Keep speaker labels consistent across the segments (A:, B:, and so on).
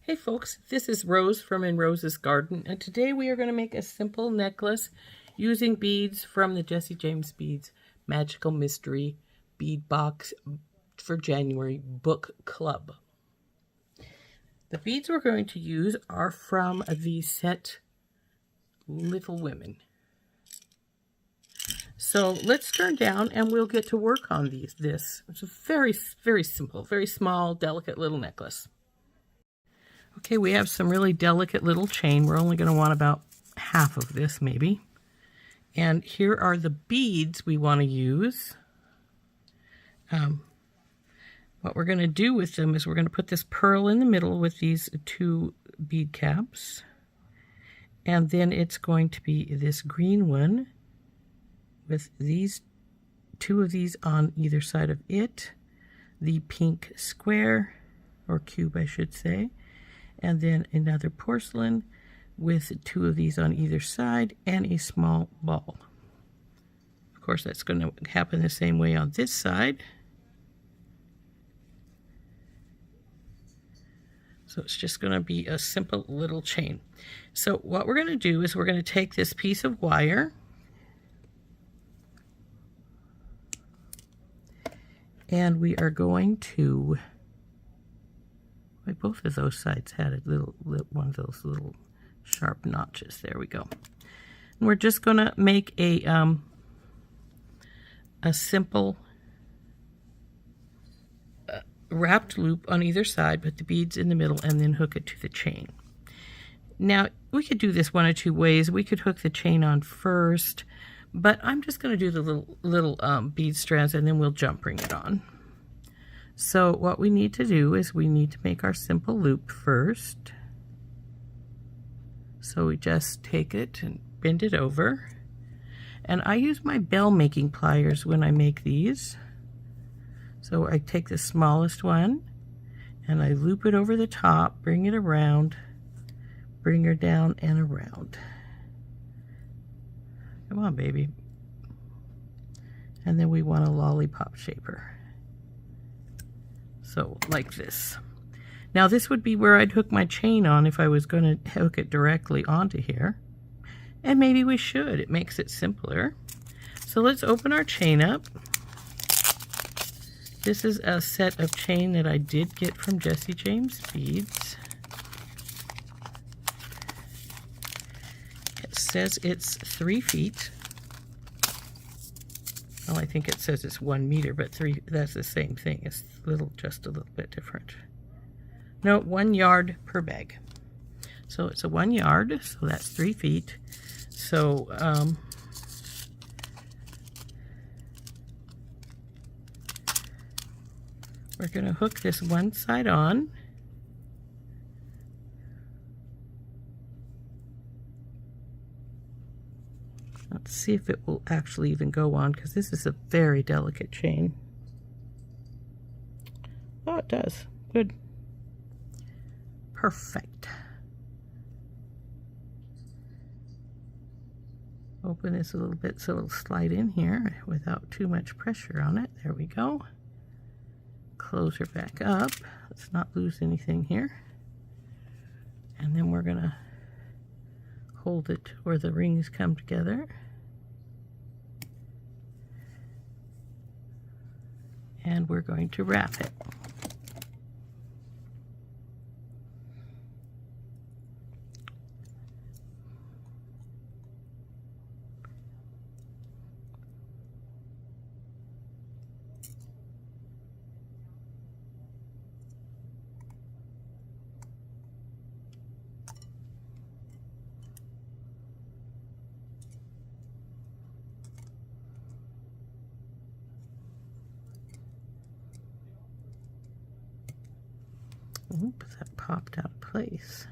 A: Hey folks, this is Rose from In Rose's Garden, and today we are going to make a simple necklace using beads from the Jessie James Beads Magical Mystery Bead Box for January Book Club. The beads we're going to use are from the set Little Women. So let's turn down and we'll get to work on this. It's a very, very simple, very small, delicate little necklace. Okay, we have some really delicate little chain. We're only going to want about half of this maybe. And here are the beads we want to use. What we're going to do with them is we're going to put this pearl in the middle with these two bead caps. And then it's going to be this green one with these two of these on either side of it. The pink square, or cube I should say. And then another porcelain with two of these on either side and a small ball. Of course, that's going to happen the same way on this side. So it's just going to be a simple little chain. So what we're going to do is we're going to take this piece of wire and we are going to, both of those sides had a little one of those little sharp notches. There we go. And we're just going to make a simple wrapped loop on either side, put the beads in the middle, and then hook it to the chain. Now, we could do this one of two ways. We could hook the chain on first, but I'm just going to do the little bead strands, and then we'll jump ring it on. So what we need to do is we need to make our simple loop first. So we just take it and bend it over. And I use my bell making pliers when I make these. So I take the smallest one and I loop it over the top, bring it around, bring her down and around. Come on, baby. And then we want a lollipop shaper. So like this. Now this would be where I'd hook my chain on if I was going to hook it directly onto here. And maybe we should. It makes it simpler. So let's open our chain up. This is a set of chain that I did get from Jessie James Beads. It says it's 3 feet. Well, I think it says it's 1 meter, but 3, that's the same thing. It's just a little bit different. No, 1 yard per bag. So it's a 1 yard, so that's 3 feet. So, we're going to hook this one side on. Let's see if it will actually even go on, because this is a very delicate chain. Oh, it does. Good. Perfect. Open this a little bit so it'll slide in here without too much pressure on it. There we go. Close her back up. Let's not lose anything here. And then we're going to hold it where the rings come together. And we're going to wrap it. Oops, that popped out of place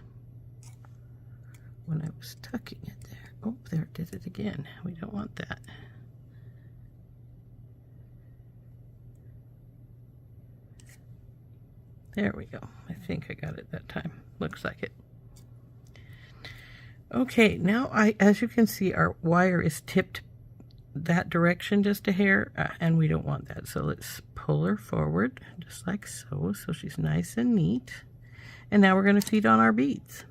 A: when I was tucking it there. Oh, there it did it again. We don't want that. There we go. I think I got it that time. Looks like it. Okay, now as you can see, our wire is tipped that direction just a hair, and we don't want that. So let's pull her forward just like so, so she's nice and neat. And now we're going to feed on our beads.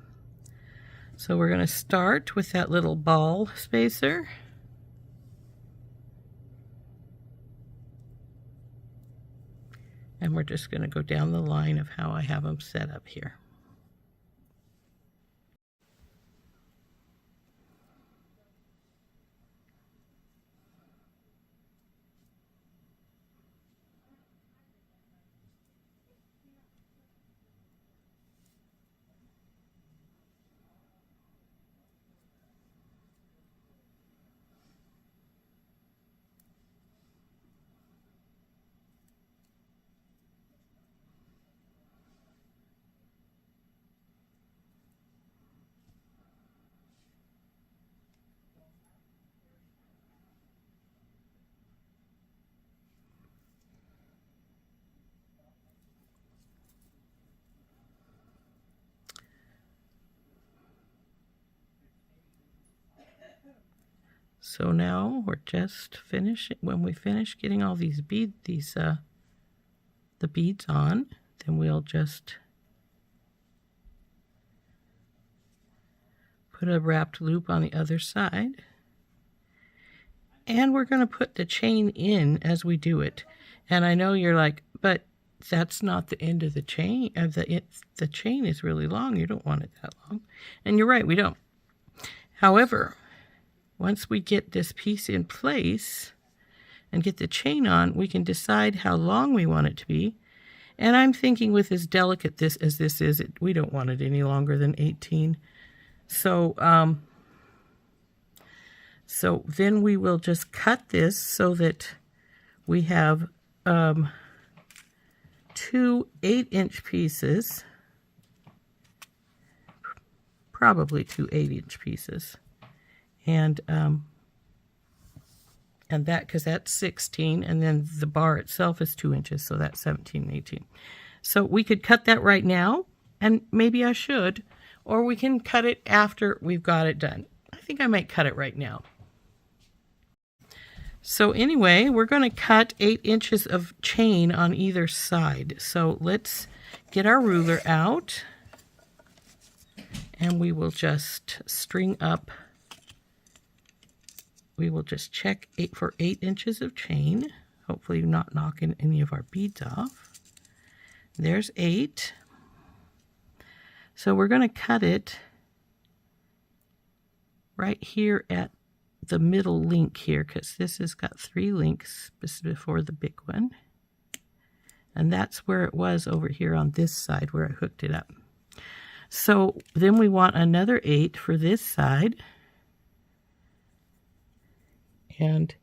A: So we're going to start with that little ball spacer. And we're just going to go down the line of how I have them set up here. So now we're just finishing. When we finish getting all these the beads on, then we'll just put a wrapped loop on the other side. And we're going to put the chain in as we do it. And I know you're like, but that's not the end of the chain. The chain is really long. You don't want it that long. And you're right, we don't. However, once we get this piece in place and get the chain on, we can decide how long we want it to be. And I'm thinking with as delicate as this is, we don't want it any longer than 18. So then we will just cut this so that we have 2 8-inch pieces, probably 2 8-inch pieces. And that, because that's 16, and then the bar itself is 2 inches, so that's 17 and 18. So we could cut that right now, and maybe I should, or we can cut it after we've got it done. I think I might cut it right now. So anyway, we're going to cut 8 inches of chain on either side. So let's get our ruler out, and we will just string up. We will just check for 8 inches of chain, hopefully not knocking any of our beads off. There's 8. So we're going to cut it right here at the middle link here, because this has got 3 links before the big one. And that's where it was over here on this side where I hooked it up. So then we want another 8 for this side. And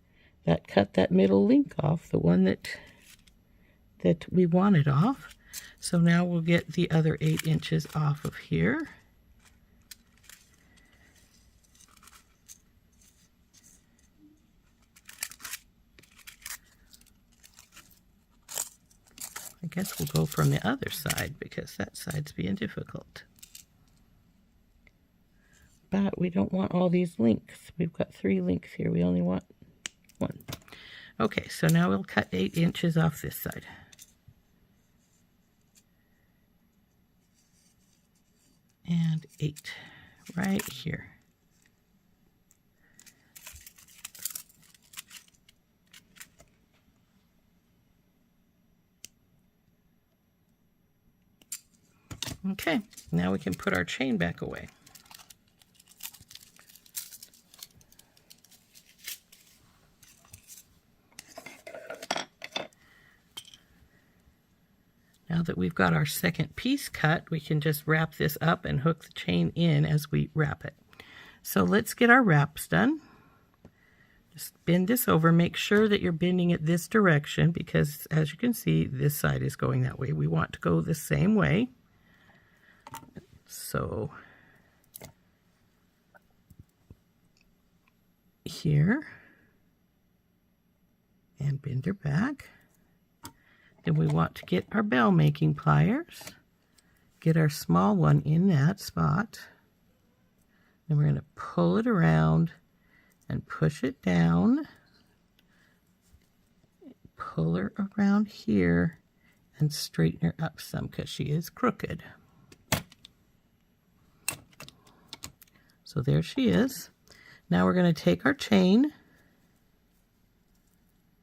A: that cut that middle link off, the one that we wanted off. So now we'll get the other 8 inches off of here. I guess we'll go from the other side because that side's being difficult. But we don't want all these links. We've got 3 links here. We only want 1. Okay, so now we'll cut 8 inches off this side. And 8 right here. Okay, now we can put our chain back away. Now that we've got our second piece cut, we can just wrap this up and hook the chain in as we wrap it. So let's get our wraps done. Just bend this over. Make sure that you're bending it this direction because, as you can see, this side is going that way. We want to go the same way. So here, and bend her back. Then we want to get our bell making pliers, get our small one in that spot. Then we're going to pull it around and push it down. Pull her around here and straighten her up some because she is crooked. So there she is. Now we're going to take our chain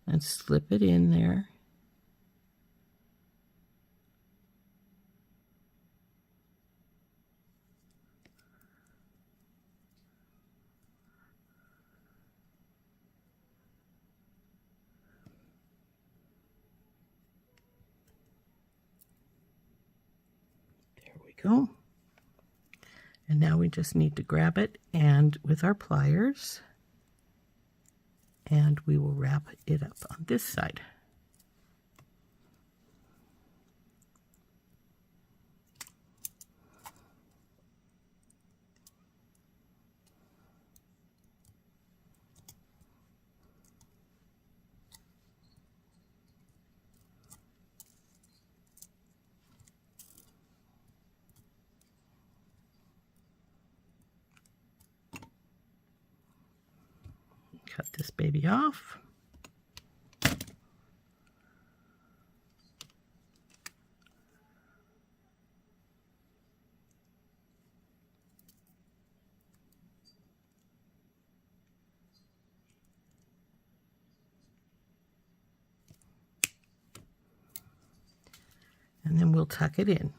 A: and slip it in there. There we go. And now we just need to grab it and with our pliers, and we will wrap it up on this side. Cut this baby off. And then we'll tuck it in.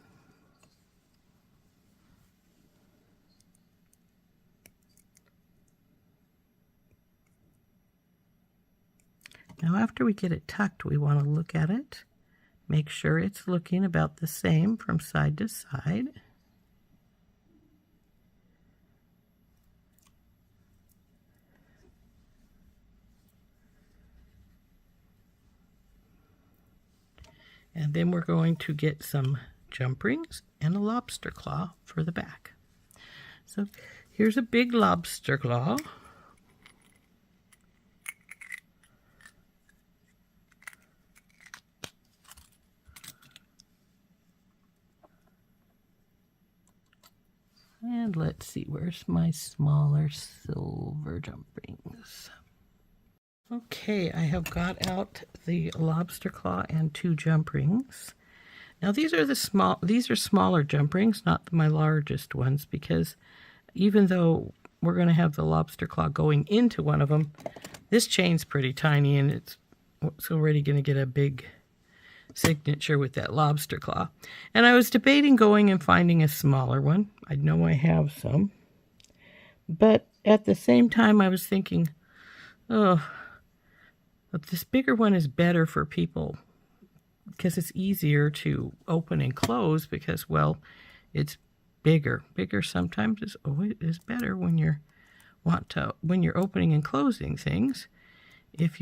A: Now after we get it tucked, we want to look at it, make sure it's looking about the same from side to side. And then we're going to get some jumprings and a lobster claw for the back. So here's a big lobster claw. And let's see, where's my smaller silver jumprings? Okay, I have got out the lobster claw and 2 jumprings. Now these are smaller jumprings, not my largest ones, because even though we're going to have the lobster claw going into one of them, this chain's pretty tiny and it's already going to get a big signature with that lobster claw. And I was debating going and finding a smaller one. I know I have some. But at the same time I was thinking, oh, but this bigger one is better for people because it's easier to open and close because, well, it's bigger. Bigger sometimes is better when you're opening and closing things. If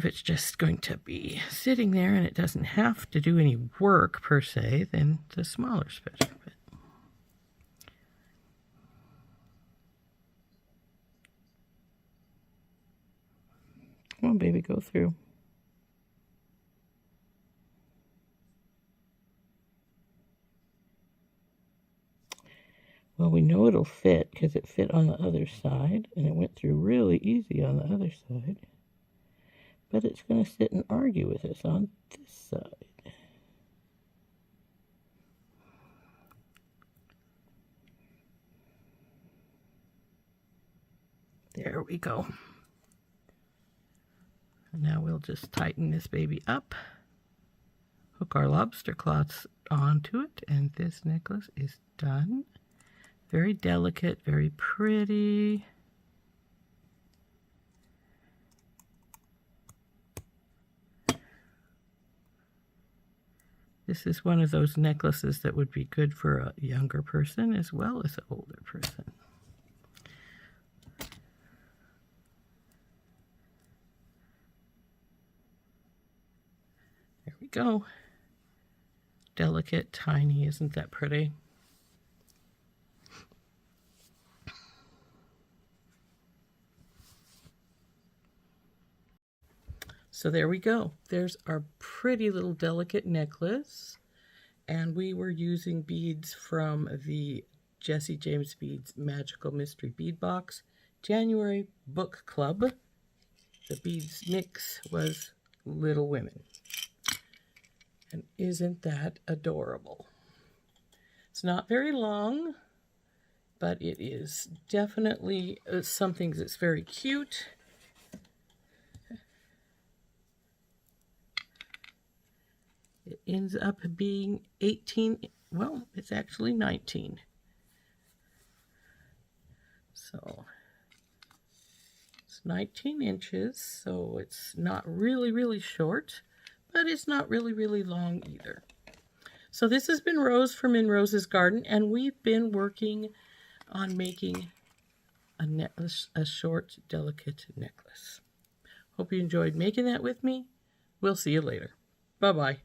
A: it's just going to be sitting there and it doesn't have to do any work per se, then the smaller's better. But come on, baby, go through. Well, we know it'll fit because it fit on the other side, and it went through really easy on the other side. But it's going to sit and argue with us on this side. There we go. And now we'll just tighten this baby up, hook our lobster claws onto it, and this necklace is done. Very delicate, very pretty. This is one of those necklaces that would be good for a younger person as well as an older person. There we go. Delicate, tiny, isn't that pretty? So there we go. There's our pretty little delicate necklace. And we were using beads from the Jessie James Beads Magical Mystery Bead Box January Book Club. The beads mix was Little Women. And isn't that adorable? It's not very long, but it is definitely something that's very cute. It ends up being 18, well, it's actually 19. So it's 19 inches, so it's not really, really short, but it's not really, really long either. So this has been Rose from In Rose's Garden, and we've been working on making a necklace, a short, delicate necklace. Hope you enjoyed making that with me. We'll see you later. Bye-bye.